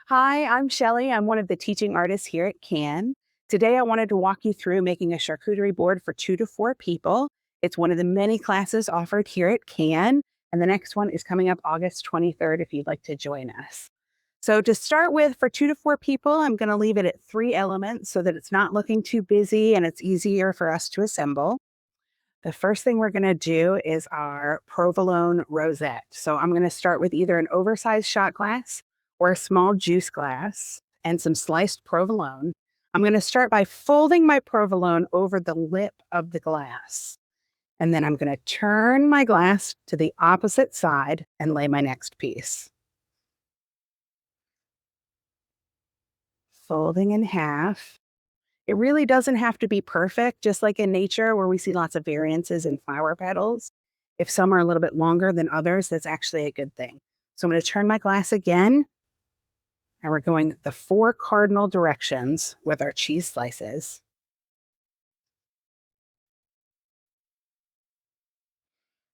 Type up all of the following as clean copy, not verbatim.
Hi, I'm Shelley. I'm one of the teaching artists here at CAN. Today, I wanted to walk you through making a charcuterie board for 2 to 4 people. It's one of the many classes offered here at CAN, and the next one is coming up August 23rd if you'd like to join us. So, to start with, for 2 to 4 people, I'm going to leave it at 3 elements so that it's not looking too busy and it's easier for us to assemble. The first thing we're going to do is our provolone rosette. So I'm going to start with either an oversized shot glass or a small juice glass and some sliced provolone. I'm going to start by folding my provolone over the lip of the glass. And then I'm going to turn my glass to the opposite side and lay my next piece. Folding in half. It really doesn't have to be perfect, just like in nature where we see lots of variances in flower petals. If some are a little bit longer than others, that's actually a good thing. So I'm going to turn my glass again, and we're going the 4 cardinal directions with our cheese slices.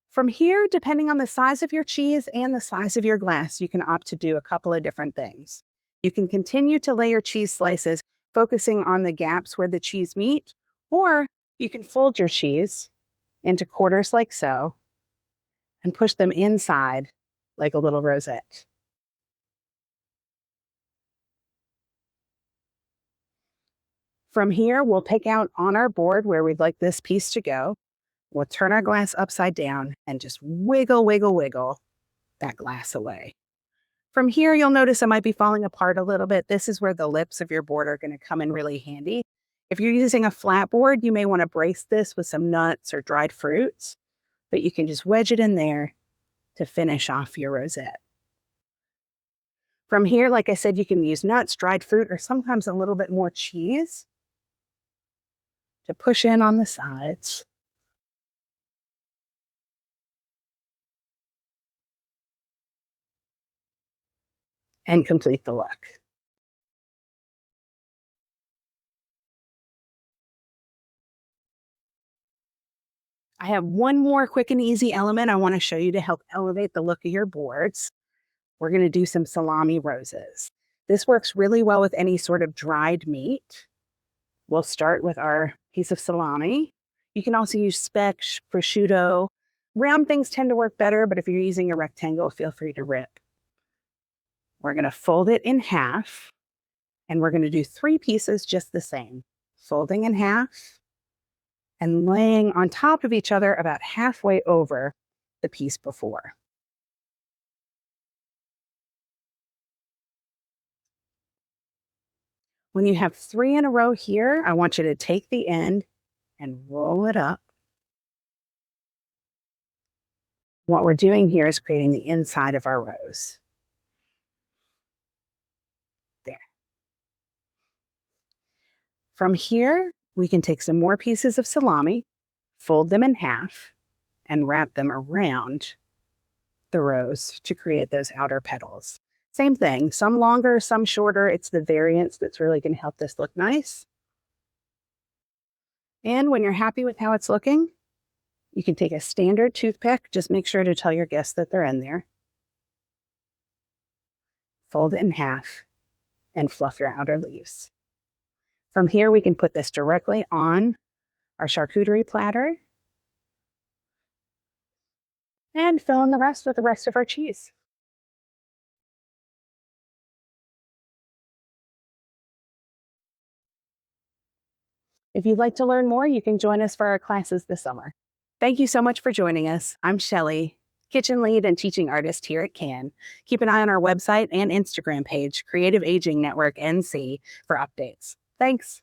From here, depending on the size of your cheese and the size of your glass, you can opt to do a couple of different things. You can continue to lay your cheese slices, focusing on the gaps where the cheese meet, or you can fold your cheese into quarters like so and push them inside like a little rosette. From here, we'll pick out on our board where we'd like this piece to go. We'll turn our glass upside down and just wiggle, wiggle, wiggle that glass away. From here, you'll notice it might be falling apart a little bit. This is where the lips of your board are going to come in really handy. If you're using a flat board, you may want to brace this with some nuts or dried fruits, but you can just wedge it in there to finish off your rosette. From here, like I said, you can use nuts, dried fruit, or sometimes a little bit more cheese to push in on the sides. And complete the look. I have one more quick and easy element I want to show you to help elevate the look of your boards. We're going to do some salami roses. This works really well with any sort of dried meat. We'll start with our piece of salami. You can also use speck, prosciutto. Round things tend to work better, but if you're using a rectangle, feel free to rip. We're going to fold it in half, and we're going to do 3 pieces just the same. Folding in half and laying on top of each other about halfway over the piece before. When you have 3 in a row here, I want you to take the end and roll it up. What we're doing here is creating the inside of our rose. There. From here, we can take some more pieces of salami, fold them in half, and wrap them around the rose to create those outer petals. Same thing, some longer, some shorter. It's the variance that's really going to help this look nice. And when you're happy with how it's looking, you can take a standard toothpick. Just make sure to tell your guests that they're in there. Fold it in half and fluff your outer leaves. From here, we can put this directly on our charcuterie platter and fill in the rest with the rest of our cheese. If you'd like to learn more, you can join us for our classes this summer. Thank you so much for joining us. I'm Shelley, kitchen lead and teaching artist here at CAN. Keep an eye on our website and Instagram page, Creative Aging Network NC, for updates. Thanks.